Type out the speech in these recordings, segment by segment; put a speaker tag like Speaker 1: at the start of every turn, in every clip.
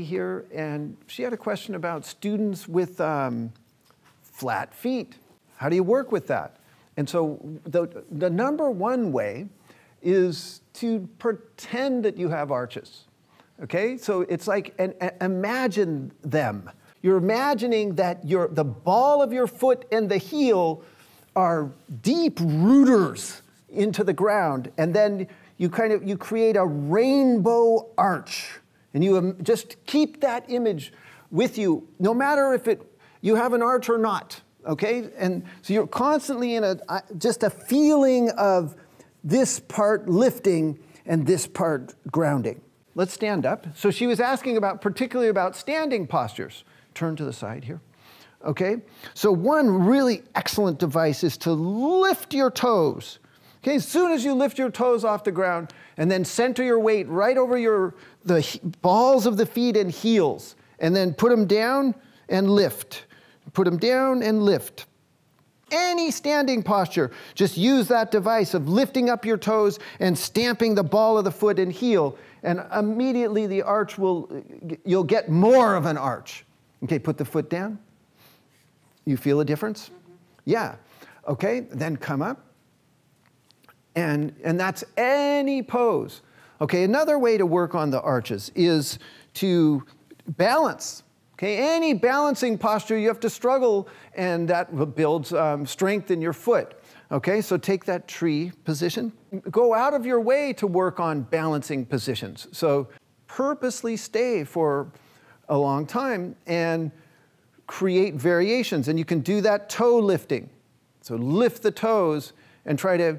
Speaker 1: here, and she had a question about students with flat feet. How do you work with that? And so the number one way is to pretend that you have arches, okay? So it's like, imagine them. You're imagining that the ball of your foot and the heel are deep rooters into the ground, and then you create a rainbow arch, and you just keep that image with you, no matter if you have an arch or not, okay? And so you're constantly in just a feeling of this part lifting and this part grounding. Let's stand up. So she was asking particularly about standing postures. Turn to the side here. Okay, so one really excellent device is to lift your toes. Okay, as soon as you lift your toes off the ground and then center your weight right over the balls of the feet and heels, and then put them down and lift. Put them down and lift. Any standing posture, just use that device of lifting up your toes and stamping the ball of the foot and heel, and immediately the arch you'll get more of an arch. Okay, put the foot down. You feel a difference? Mm-hmm. Yeah. Okay, then come up. And that's any pose. Okay, another way to work on the arches is to balance. Okay, any balancing posture, you have to struggle, and that builds strength in your foot. Okay, so take that tree position. Go out of your way to work on balancing positions. So purposely stay for a long time and create variations, and you can do that toe lifting. So lift the toes and try to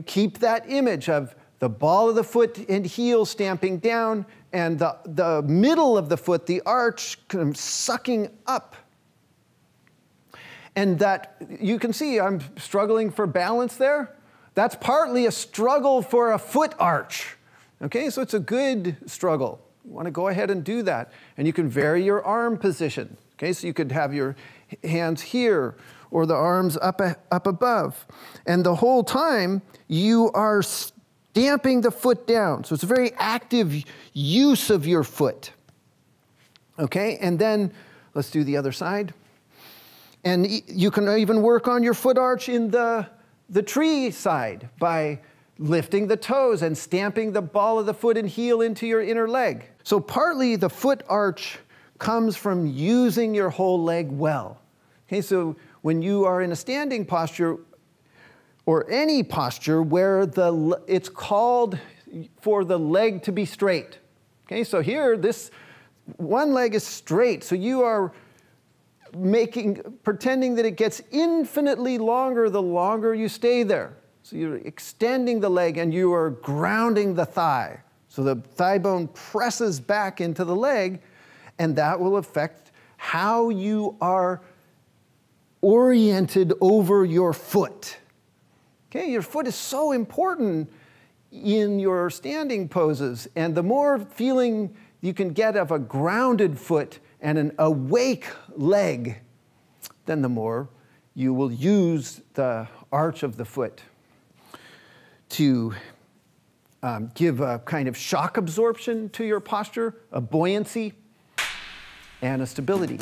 Speaker 1: keep that image of the ball of the foot and heel stamping down, and the middle of the foot, the arch, kind of sucking up. And that, you can see I'm struggling for balance there. That's partly a struggle for a foot arch. Okay, so it's a good struggle. You want to go ahead and do that. And you can vary your arm position. Okay, so you could have your hands here or the arms up above. And the whole time you are stamping the foot down. So it's a very active use of your foot. Okay, and then let's do the other side. And you can even work on your foot arch in the tree side by lifting the toes and stamping the ball of the foot and heel into your inner leg. So partly the foot arch comes from using your whole leg well. Okay, so when you are in a standing posture or any posture where it's called for the leg to be straight. Okay, so here this one leg is straight, so you are pretending that it gets infinitely longer the longer you stay there. So you're extending the leg and you are grounding the thigh. So the thigh bone presses back into the leg, and that will affect how you are oriented over your foot. Okay, your foot is so important in your standing poses, and the more feeling you can get of a grounded foot and an awake leg, then the more you will use the arch of the foot to give a kind of shock absorption to your posture, a buoyancy, and a stability.